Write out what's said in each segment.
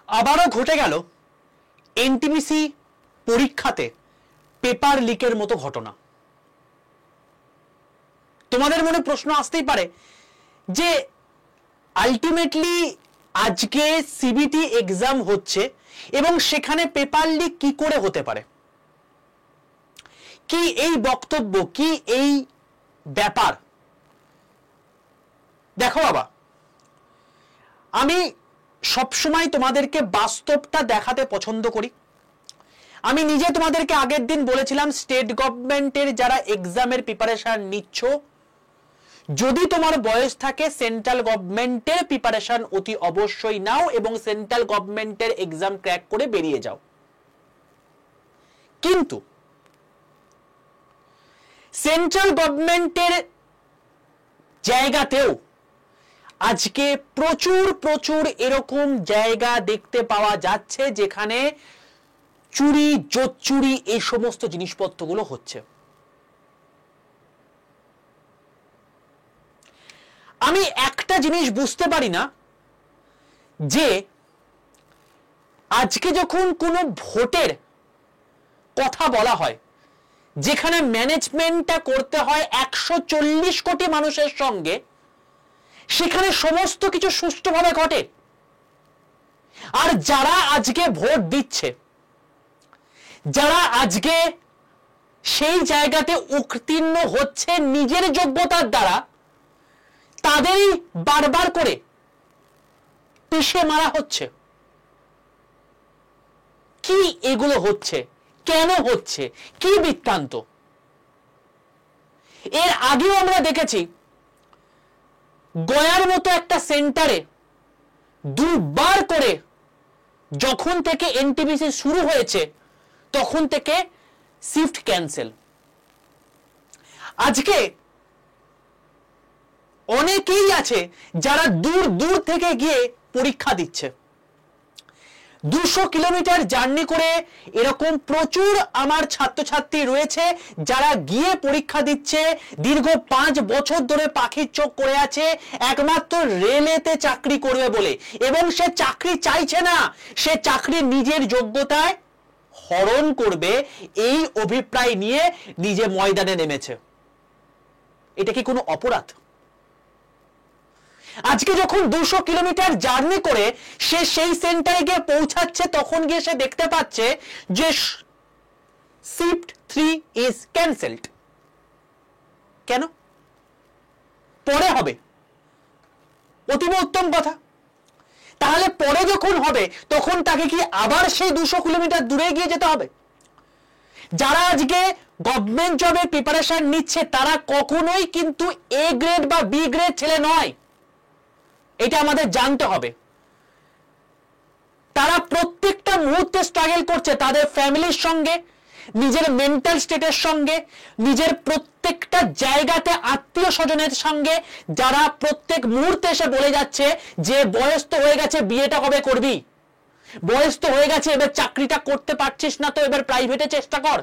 আবারও ঘটে গেল এনটিপিসি পরীক্ষাতে পেপার লিকের মতো ঘটনা। তোমাদের মনে প্রশ্ন আসতেই পারে যে আলটিমেটলি আজকে সিবিটি এক্সাম হচ্ছে এবং সেখানে পেপার লিক কি করে হতে পারে, কি এই বক্তব্য, কি এই ব্যাপার। দেখো বাবা, আমি সবসময় তোমাদেরকে বাস্তবটা দেখাতে পছন্দ করি। আমি নিজে তোমাদেরকে আগের দিন বলেছিলাম, স্টেট গভর্নমেন্টের যারা এক্সামের প্রিপারেশন নিচ্ছ, যদি তোমার বয়স থাকে সেন্ট্রাল গভর্নমেন্টের প্রিপারেশন অতি অবশ্যই নাও এবং সেন্ট্রাল গভর্নমেন্টের এক্সাম ক্র্যাক করে বেরিয়ে যাও। কিন্তু সেন্ট্রাল গভর্নমেন্টের জায়গাতেও আজকে প্রচুর প্রচুর এরকম জায়গা দেখতে পাওয়া যাচ্ছে যেখানে চুরি, জোচ্চুরি, এই সমস্ত জিনিসপত্রগুলো হচ্ছে। আমি একটা জিনিস বুঝতে পারি না যে আজকে যখন কোনো ভোটের কথা বলা হয়, যেখানে ম্যানেজমেন্টটা করতে হয় 140 কোটি মানুষের সঙ্গে, সেখানে সমস্ত কিছু সুষ্ঠুভাবে ঘটে। আর যারা আজকে ভোট দিচ্ছে, যারা আজকে সেই জায়গাতে উত্তীর্ণ হচ্ছে নিজের যোগ্যতার দ্বারা, তাদেরই বারবার করে পিষে মারা হচ্ছে। কি এগুলো হচ্ছে, কেন হচ্ছে, কি বৃত্তান্ত? এর আগেও আমরা দেখেছি গয়ার মতো একটা সেন্টারে দুবার করে যখন থেকে এনটিপিসি শুরু হয়েছে তখন থেকে শিফট ক্যান্সেল। আজকে অনেকেই আছে যারা দূর দূর থেকে গিয়ে পরীক্ষা দিচ্ছে। 200 কিলোমিটার জার্নি করে এরকম প্রচুর আমার ছাত্রছাত্রী রয়েছে যারা গিয়ে পরীক্ষা দিচ্ছে, দীর্ঘ 5 বছর ধরে পাখির চোখ করে আছে একমাত্র রেলেতে চাকরি করবে বলে, এবং সে চাকরি চাইছে না, সে চাকরি নিজের যোগ্যতায় হরণ করবে এই অভিপ্রায় নিয়ে নিজে ময়দানে নেমেছে। এটা কি কোনো অপরাধ? আজকে যখন 200 কিলোমিটার জার্নি করে সে সেই সেন্টারে গিয়ে পৌঁছাচ্ছে, তখন গিয়ে সে দেখতে পাচ্ছে যে শিফট 3 ইজ ক্যান্সেলড। কেন? পরে হবে, অতীব উত্তম কথা। তাহলে পরে যখন হবে তখন তাকে কি আবার সেই 200 কিলোমিটার দূরে গিয়ে যেতে হবে? যারা আজকে গভর্নমেন্ট জবের প্রিপারেশন নিচ্ছে তারা কখনোই কিন্তু এ গ্রেড বা বি গ্রেড ছেলে নয়, এটা আমাদের জানতে হবে। তারা প্রত্যেকটা মুহূর্তে স্ট্রাগল করছে তাদের ফ্যামিলির সঙ্গে, নিজের মেন্টাল স্টেটের সঙ্গে, নিজের প্রত্যেকটা জায়গাতে আত্মীয় স্বজনের সঙ্গে, যারা প্রত্যেক মুহূর্তে এসে বলে যাচ্ছে যে বয়স তো হয়ে গেছে, বিয়েটা কবে করবি, বয়স তো হয়ে গেছে, এবার চাকরিটা করতে পারছিস না তো এবার প্রাইভেটে চেষ্টা কর।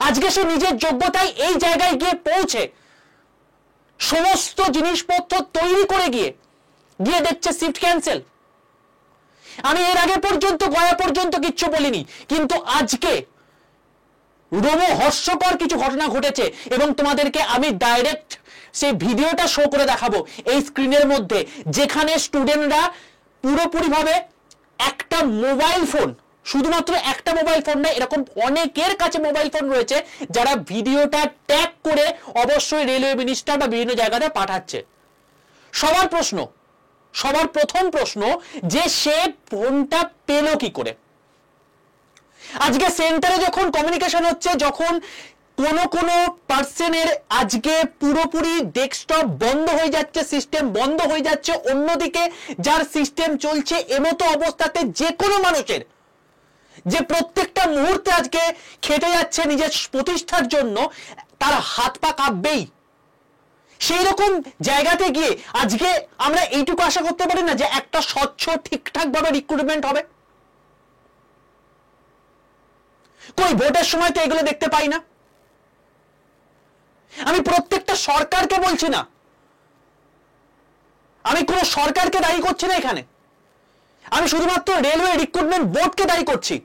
আজকে সে নিজের যোগ্যতায় এই জায়গায় গিয়ে পৌঁছে সমস্ত জিনিসপত্র তৈরি করে গিয়ে দেখছে শিফট ক্যান্সেল। আমি এর আগে পর্যন্ত গয়া পর্যন্ত কিচ্ছু বলিনি, কিন্তু আজকে রোমহর্ষকর কিছু ঘটনা ঘটেছে এবং তোমাদেরকে আমি ডাইরেক্ট সেই ভিডিওটা শো করে দেখাবো এই স্ক্রিনের মধ্যে, যেখানে স্টুডেন্টরা পুরোপুরিভাবে একটা মোবাইল ফোন, শুধুমাত্র একটা মোবাইল ফোন নয়, এরকম অনেকের কাছে মোবাইল ফোন রয়েছে যারা ভিডিওটা ট্যাগ করে অবশ্যই রেলওয়ে মিনিস্টার বা বিভিন্ন জায়গাতে পাঠাচ্ছে। সবার প্রথম প্রশ্ন যে সে ফোনটা পেল কি করে? আজকে সেন্টারে যখন কমিউনিকেশন হচ্ছে, যখন কোন পার্সনের আজকে পুরোপুরি ডেস্কটপ বন্ধ হয়ে যাচ্ছে, সিস্টেম বন্ধ হয়ে যাচ্ছে, অন্যদিকে যার সিস্টেম চলছে, এমতো অবস্থাতে যে কোনো মানুষের যে প্রত্যেকটা মুহূর্তে আজকে খেটে যাচ্ছে নিজের প্রতিষ্ঠার জন্য, তার হাত পা কাঁপবেই। সেই রকম জায়গাতে গিয়ে আজকে আমরা এইটুকু আশা করতে পারি না যে একটা স্বচ্ছ ঠিকঠাক ভাবে রিক্রুটমেন্ট হবে? কই ভোটের সময় তো এগুলো দেখতে পাই না। আমি প্রত্যেকটা সরকারকে বলছি না, আমি কোন সরকারকে দায়ী করছি না এখানে, আমি শুধুমাত্র রেলওয়ে রিক্রুটমেন্ট বোর্ডকে দায়ী করছি।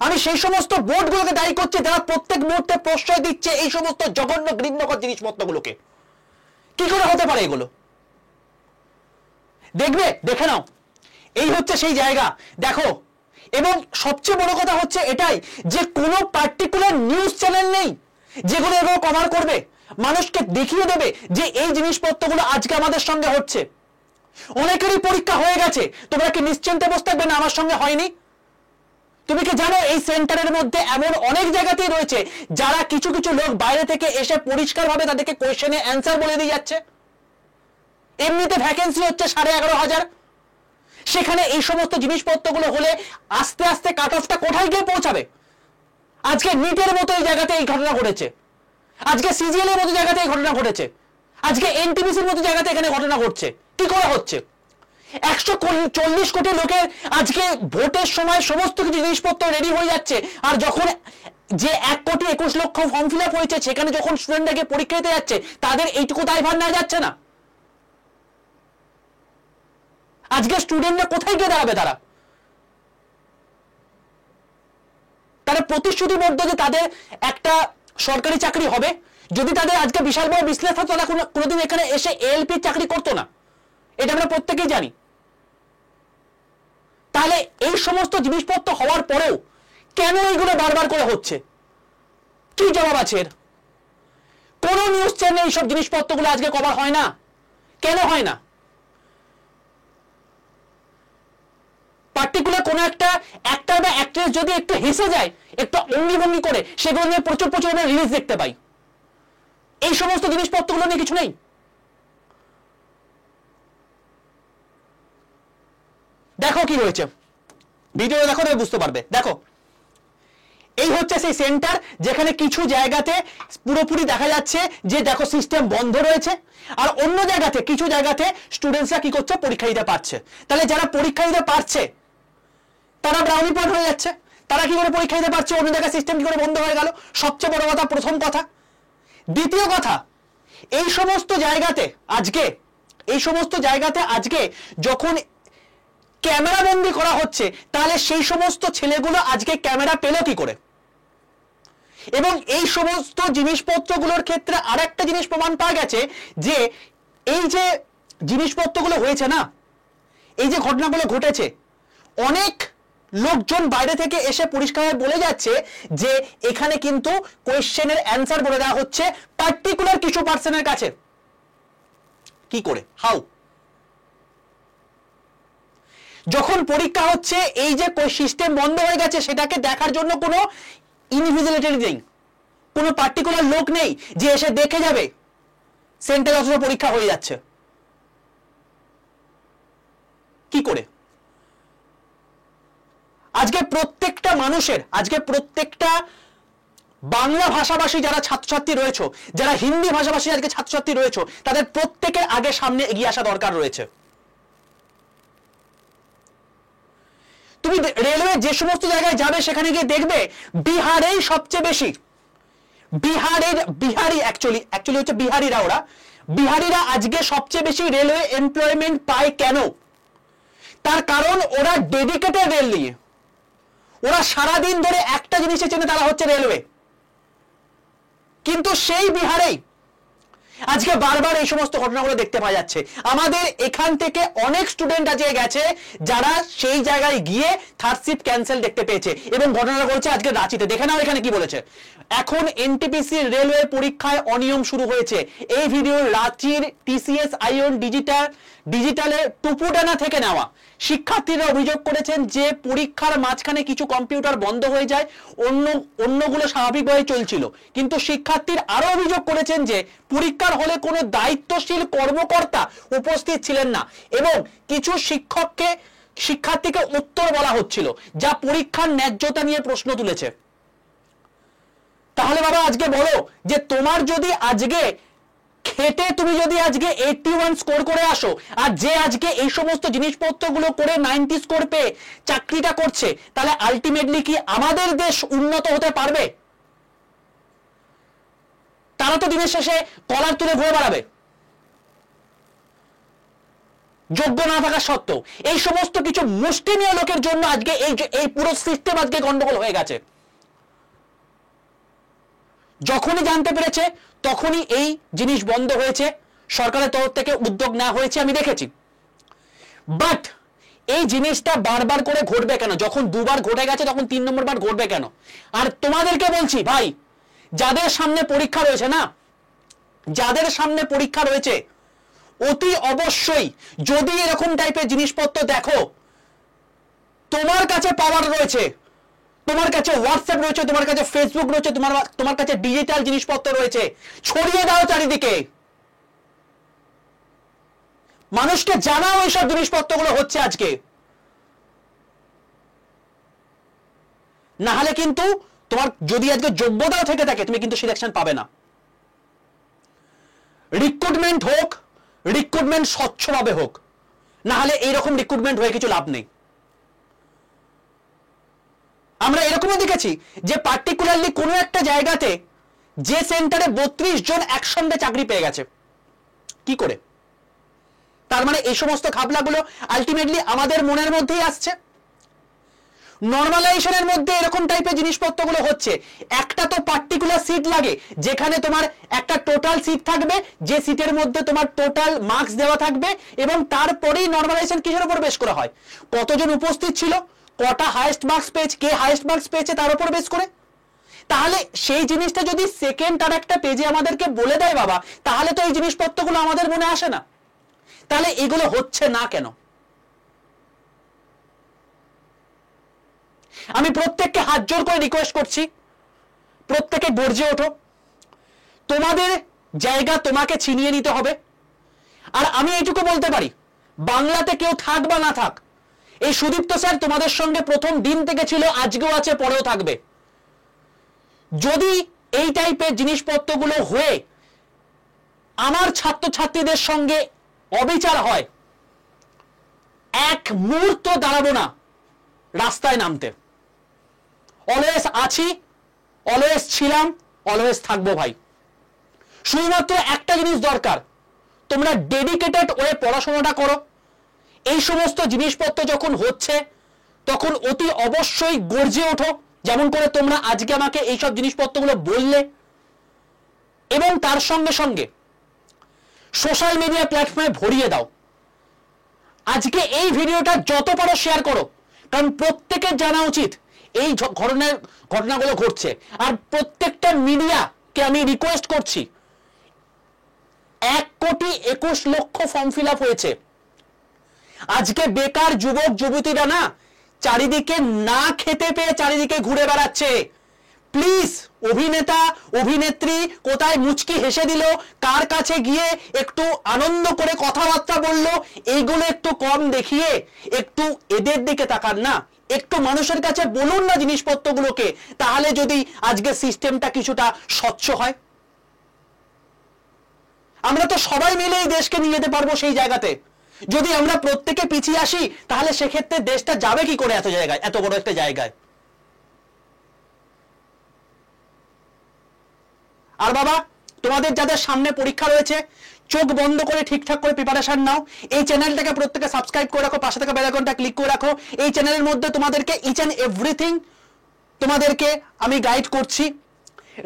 আমি সেই সমস্ত বোর্ডগুলোকে দায়ী করছি যারা প্রত্যেক মুহূর্তে প্রশ্রয় দিচ্ছে এই সমস্ত জঘন্য ঘৃণ্যকর জিনিসপত্রগুলোকে। কি করে হতে পারে এগুলো? দেখবে, দেখে নাও, এই হচ্ছে সেই জায়গা। দেখো, এবং সবচেয়ে বড় কথা হচ্ছে এটাই যে কোনো পার্টিকুলার নিউজ চ্যানেল নেই যেগুলো এগুলো কভার করবে, মানুষকে দেখিয়ে দেবে যে এই জিনিসপত্রগুলো আজকে আমাদের সঙ্গে হচ্ছে। অনেকেরই পরীক্ষা হয়ে গেছে, তোমরা কি নিশ্চিন্তে বসে থাকবে না আমার সঙ্গে হয়নি? তুমি কি জানো এই সেন্টারের মধ্যে এমন অনেক জায়গাতেই রয়েছে যারা কিছু কিছু লোক বাইরে থেকে এসে পরিষ্কারভাবে তাদেরকে কোয়েশ্চেনে অ্যান্সার বলে দিয়ে যাচ্ছে। এমনিতে ভ্যাকেন্সি হচ্ছে 11,500, সেখানে এই সমস্ত জিনিসপত্রগুলো হলে আস্তে আস্তে কাট অফটা কোথায় গিয়ে পৌঁছাবে? আজকে নিটের মতো এই জায়গাতে এই ঘটনা ঘটেছে, আজকে সিজিএল এর মতো জায়গাতে এই ঘটনা ঘটেছে, আজকে এনটিপিসির মতো জায়গাতে এখানে ঘটনা ঘটছে। কি করে হচ্ছে? 140 কোটি লোকের আজকে ভোটের সময় সমস্ত কিছু জিনিসপত্র রেডি হয়ে যাচ্ছে, আর যখন যে 1,21,00,000 ফর্ম ফিল আপ হয়েছে সেখানে যখন স্টুডেন্টরা গিয়ে পরীক্ষা দিতে যাচ্ছে তাদের এইটুকু দায়ভার নেওয়া যাচ্ছে না। আজকে স্টুডেন্টরা কোথায় গিয়ে দাঁড়াবে? তারা প্রতিশ্রুতিবদ্ধ যে তাদের একটা সরকারি চাকরি হবে। যদি তাদের আজকে বিশাল বড় বিশ্লেষণ থাকতো তারা কোনোদিন এখানে এসে এএলপি চাকরি করতো না, এটা আমরা প্রত্যেকেই জানি। তাহলে এই সমস্ত জিনিসপত্র হওয়ার পরেও কেন এইগুলো বারবার করে হচ্ছে? কি জবাব আছে এর? কোন নিউজ চ্যানেলে এইসব জিনিসপত্রগুলো আজকে কভার হয় না? কেন হয় না? পার্টিকুলার কোন একটা অ্যাক্টর বা অ্যাক্ট্রেস যদি একটু হেসে যায়, একটু অঙ্গিভঙ্গি করে, সেগুলো নিয়ে প্রচুর প্রচুর আমরা রিলিজ দেখতে পাই। এই সমস্ত জিনিসপত্রগুলো নিয়ে কিছু নেই। দেখো কি হয়েছে, ভিডিও দেখো তবে বুঝতে পারবে। দেখো, এই হচ্ছে সেই সেন্টার যেখানে কিছু জায়গাতে পুরোপুরি দেখা যাচ্ছে যে দেখো সিস্টেম বন্ধ রয়েছে, আর অন্য জায়গাতে কিছু জায়গাতে স্টুডেন্টসরা কি করছে, পরীক্ষা দিতে পারছে। তাহলে যারা পরীক্ষা দিতে পারছে তারা ব্রাউনি পয়েন্ট হয়ে যাচ্ছে। তারা কি করে পরীক্ষা দিতে পারছে, অন্য জায়গায় সিস্টেম কি করে বন্ধ হয়ে গেল? সবচেয়ে বড় কথা, প্রথম কথা। দ্বিতীয় কথা, এই সমস্ত জায়গাতে আজকে যখন ক্যামেরা বন্দি করা হচ্ছে, তাহলে সেই সমস্ত ছেলেগুলো আজকে ক্যামেরা পেল কি করে? এবং এই সমস্ত জিনিসপত্রগুলোর ক্ষেত্রে আরেকটা জিনিস প্রমাণ পাওয়া গেছে যে এই যে জিনিসপত্রগুলো হয়েছে না, এই যে ঘটনাগুলো ঘটেছে, অনেক লোকজন বাইরে থেকে এসে পরিষ্কারভাবে বলে যাচ্ছে যে এখানে কিন্তু কোয়েশ্চেনের অ্যান্সার বলে দেওয়া হচ্ছে পার্টিকুলার কিছু পার্সনের কাছে। কি করে? হাউ? যখন পরীক্ষা হচ্ছে, এই যে সিস্টেম বন্ধ হয়ে গেছে সেটাকে দেখার জন্য কোনো ইনভিজিলেটর নেই, কোনো পার্টিকুলার লোক নেই যে এসে দেখে যাবে সেন্টারে অথচ পরীক্ষা হয়ে যাচ্ছে। কি করে? আজকে প্রত্যেকটা মানুষের, আজকে প্রত্যেকটা বাংলা ভাষাভাষী যারা ছাত্রছাত্রী রয়েছে, যারা হিন্দি ভাষাভাষী আজকে ছাত্রছাত্রী রয়েছে, তাদের প্রত্যেকের আগে সামনে এগিয়ে আসা দরকার রয়েছে। তুমি রেলওয়ে যে সমস্ত জায়গায় যাবে সেখানে গিয়ে দেখবে বিহারেই সবচেয়ে বেশি, বিহারি অ্যাকচুয়ালি হচ্ছে বিহারিরা, বিহারিরা আজকে সবচেয়ে বেশি রেলওয়ে এমপ্লয়মেন্ট পায়। কেন? তার কারণ ওরা ডেডিকেটেড রেল নিয়ে, ওরা সারাদিন ধরে একটা জিনিসে চেনে, তারা হচ্ছে রেলওয়ে। কিন্তু সেই বিহারেই আজকে বারবার এই সমস্ত ঘটনাগুলো দেখতে পাওয়া যাচ্ছে। আমাদের এখান থেকে অনেক স্টুডেন্ট আজকে গেছে যারা সেই জায়গায় গিয়ে থার্ড শিফট ক্যান্সেল দেখতে পেয়েছে, এবং ঘটনাটা ঘটছে আজকে রাঁচিতে। দেখে নাও এখানে কি বলেছে। এখন এনটিপিসি রেলওয়ে পরীক্ষায় অনিয়ম শুরু হয়েছে। এই ভিডিও রাঁচির টিসিএস আইওন ডিজিটালের টুপুডানা থেকে নেওয়া। শিক্ষার্থীরা অভিযোগ করেছেন যে পরীক্ষার মাঝখানে কিছু কম্পিউটার বন্ধ হয়ে যায়, অন্যগুলো স্বাভাবিকভাবে চলছিল। কিন্তু শিক্ষার্থীর আরো অভিযোগ করেছেন যে পরীক্ষার হলে কোনো দায়িত্বশীল কর্মকর্তা উপস্থিত ছিলেন না, এবং কিছু শিক্ষার্থীকে উত্তর বলা হচ্ছিল, যা পরীক্ষার ন্যায্যতা নিয়ে প্রশ্ন তুলেছে। তাহলে বাবা আজকে বলো যে তোমার যদি আজকে খেটে তুমি যদি আজকে 81 স্কোর করে আসো, আর যে আজকে এই সমস্ত জিনিসপত্রগুলো করে 90 স্কোর পেয়ে চাকরিটা করছে, তাহলে আলটিমেটলি কি আমাদের দেশ উন্নত হতে পারবে? তারা তো দিনের শেষে কলার তুলে ঘুরে বেড়াবে। যোগ্য না থাকা সত্ত্বেও এই সমস্ত কিছু মুষ্টিমেয় লোকের জন্য আজকে এই পুরো সিস্টেম আজকে গন্ডগোল হয়ে গেছে। যখনই জানতে পেরেছে তখনই এই জিনিস বন্ধ হয়েছে, সরকারের তরফ থেকে উদ্যোগ নেওয়া হয়েছে, আমি দেখেছি। বাট এই জিনিসটা বারবার করে ঘটবে কেন? যখন দুবার ঘটে গেছে তখন 3 নম্বর বার ঘটবে কেন? আর তোমাদেরকে বলছি ভাই, যাদের সামনে পরীক্ষা রয়েছে না, যাদের সামনে পরীক্ষা রয়েছে, অতি অবশ্যই যদি এরকম টাইপের জিনিসপত্র দেখো, তোমার কাছে পাওয়ার রয়েছে, তোমার কাছে হোয়াটসঅ্যাপ রয়েছে, তোমার কাছে ফেসবুক রয়েছে, তোমার কাছে ডিজিটাল জিনিসপত্র রয়েছে, ছড়িয়ে দাও চারিদিকে, মানুষকে জানাও এইসব জিনিসপত্রগুলো হচ্ছে আজকে। না হলে কিন্তু তোমার যদি আজকে যোগ্যতাও থেকে থাকে তুমি কিন্তু সিলেকশন পাবে না। রিক্রুটমেন্ট হোক, রিক্রুটমেন্ট স্বচ্ছভাবে হোক, না হলে এইরকম রিক্রুটমেন্ট হয়ে কিছু লাভ নেই। আমরা এরকমও দেখেছি যে পার্টিকুলারলি কোনো একটা জায়গাতে যে সেন্টারে 32 জন একসঙ্গে চাকরি পেয়ে গেছে। কি করে? তার মানে এই সমস্ত খাবলাগুলো আলটিমেটলি আমাদের মনের মধ্যেই আসছে। নরমালাইজেশনের মধ্যে এরকম টাইপের জিনিসপত্রগুলো হচ্ছে। একটা তো পার্টিকুলার সিট লাগে যেখানে তোমার একটা টোটাল সিট থাকবে, যে সিটের মধ্যে তোমার টোটাল মার্কস দেওয়া থাকবে, এবং তারপরেই নরমালাইজেশন কিসের উপর বেস করা হয়? কতজন উপস্থিত ছিল, কটা হাইয়েস্ট মার্কস পেয়েছে, কে হাইয়েস্ট মার্কস পেয়েছে তার উপর বেস করে। তাহলে সেই জিনিসটা যদি সেকেন্ড আর একটা পেজে আমাদেরকে বলে দেয় বাবা, তাহলে তো এই জিনিসপত্রগুলো আমাদের মনে আসে না। তাহলে এগুলো হচ্ছে না কেন? আমি প্রত্যেককে হাত জোর করে রিকোয়েস্ট করছি, প্রত্যেকে গর্জে ওঠো। তোমাদের জায়গা তোমাকে ছিনিয়ে নিতে হবে। আর আমি এইটুকু বলতে পারি, বাংলাতে কেউ থাক বা না থাক, এই সুদীপ্ত স্যার তোমাদের সঙ্গে প্রথম দিন থেকে ছিল, আজকেও আছে, পরেও থাকবে। যদি এই টাইপের জিনিসপত্রগুলো হয়ে আমার ছাত্রছাত্রীদের সঙ্গে অবিচার হয়, এক মুহূর্ত দাঁড়াবো না রাস্তায় নামতে। অলওয়েজ আছি, অলওয়েজ ছিলাম, অলওয়েজ থাকবো ভাই। শুধুমাত্র একটা জিনিস দরকার, তোমরা ডেডিকেটেড হয়ে পড়াশোনাটা করো। এই সমস্ত জিনিসপত্র যখন হচ্ছে তখন অতি অবশ্যই গর্জে ওঠো, যেমন করে তোমরা আজকে আমাকে এইসব জিনিসপত্রগুলো বললে। এবং তার সঙ্গে সঙ্গে সোশ্যাল মিডিয়া প্ল্যাটফর্মে ভরিয়ে দাও। আজকে এই ভিডিওটা যত পারো শেয়ার করো, কারণ প্রত্যেকের জানা উচিত এই ধরনের ঘটনাগুলো ঘটছে। আর প্রত্যেকটা মিডিয়াকে আমি রিকোয়েস্ট করছি, 1,21,00,000 ফর্ম ফিল আপ হয়েছে। আজকে বেকার যুবক যুবতীরা না চারিদিকে না খেতে পেয়ে চারিদিকে ঘুরে বেড়াচ্ছে। প্লিজ, অভিনেতা অভিনেত্রী কোথায় মুচকি হেসে দিল, কার কাছে গিয়ে একটু আনন্দ করে কথাবার্তা বললো, এইগুলো একটু কম দেখিয়ে একটু এদের দিকে তাকান না, একটু মানুষের কাছে বলুন না জিনিসপত্রগুলোকে। তাহলে যদি আজকে সিস্টেমটা কিছুটা স্বচ্ছ হয়, আমরা তো সবাই মিলে এই দেশকে নিয়ে যেতে পারবো সেই জায়গাতে। যদি আমরা প্রত্যেকে পিছিয়ে আসি তাহলে সেক্ষেত্রে দেশটা যাবে কি করে এত জায়গায়, এত বড় একটা জায়গায়। আর বাবা, তোমাদের যাদের সামনে পরীক্ষা রয়েছে, চোখ বন্ধ করে ঠিকঠাক করে প্রিপারেশন নাও। এই চ্যানেলটাকে প্রত্যেকে সাবস্ক্রাইব করে রাখো, পাশে থাকা বেল আইকনটা ক্লিক করে রাখো। এই চ্যানেলের মধ্যে তোমাদেরকে ইচ এন্ড এভরিথিং তোমাদেরকে আমি গাইড করছি।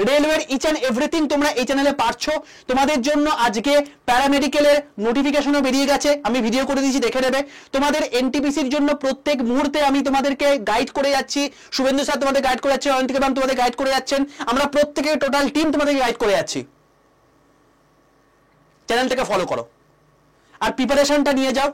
রেলওয়ের ইচ এন্ড এভরিথিং তোমরা এই চ্যানেলে পাচ্ছো। তোমাদের জন্য আজকে প্যারামেডিকেলের নোটিফিকেশনও বেরিয়ে গেছে, আমি ভিডিও করে দিয়েছি, দেখে নেবে। তোমাদের এনটিপিসির জন্য প্রত্যেক মুহূর্তে আমি তোমাদেরকে গাইড করে যাচ্ছি। শুভেন্দু স্যার তোমাদের গাইড করে যাচ্ছে, অয়ন্তিকা ম্যাম তোমাদের গাইড করে যাচ্ছেন, আমরা প্রত্যেকে টোটাল টিম তোমাদেরকে গাইড করে যাচ্ছি। চ্যানেলটাকে ফলো করো আর প্রিপারেশনটা নিয়ে যাও।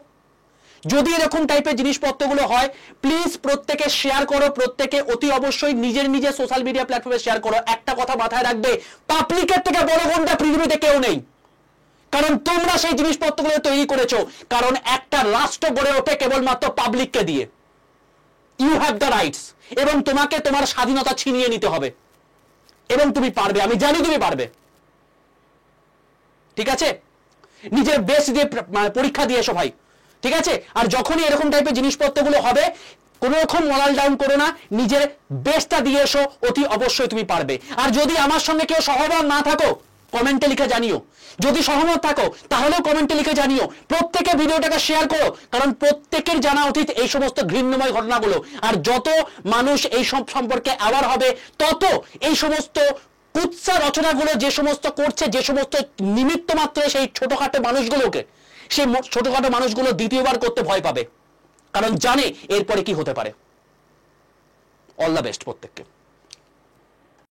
যদি এরকম টাইপের জিনিসপত্রগুলো হয় প্লিজ প্রত্যেকে শেয়ার করো, প্রত্যেকে অতি অবশ্যই নিজের নিজের সোশ্যাল মিডিয়া প্ল্যাটফর্মে শেয়ার করো। একটা কথা মাথায় রাখবে, পাবলিকের থেকে বড় কোনটা পৃথিবীতে কেউ নেই, কারণ তোমরা সেই জিনিসপত্রগুলো তৈরি করেছো। কারণ একটা রাষ্ট্র গড়ে ওঠে কেবলমাত্র পাবলিককে দিয়ে। ইউ হ্যাভ দ্য রাইটস, এবং তোমাকে তোমার স্বাধীনতা ছিনিয়ে নিতে হবে, এবং তুমি পারবে, আমি জানি তুমি পারবে। ঠিক আছে, নিজের বেস্ট দিয়ে পরীক্ষা দিয়ে এসো ভাই, ঠিক আছে? আর যখনই এরকম টাইপের জিনিসপত্রগুলো হবে কোনো রকম মরাল ডাউন করো না, নিজের বেস্টটা দিয়ে এসো, অতি অবশ্যই তুমি পারবে। আর যদি আমার সঙ্গে কেউ সহমত না থাকো, কমেন্টে লিখে জানিও। যদি সহমত থাকো তাহলেও কমেন্টে লিখে জানিও। প্রত্যেকে ভিডিওটাকে শেয়ার করো, কারণ প্রত্যেকের জানা উচিত এই সমস্ত ঘৃণ্যময় ঘটনাগুলো। আর যত মানুষ এই সব সম্পর্কে অ্যাওয়ার হবে, তত এই সমস্ত কুৎসা রচনাগুলো যে সমস্ত করছে, যে সমস্ত নিমিত্ত মাত্র সেই ছোটখাটো মানুষগুলোকে, সেই ছোটখাটো মানুষগুলো দ্বিতীয়বার করতে ভয় পাবে, কারণ জানে এরপরে কি হতে পারে। অল দ্য বেস্ট প্রত্যেককে।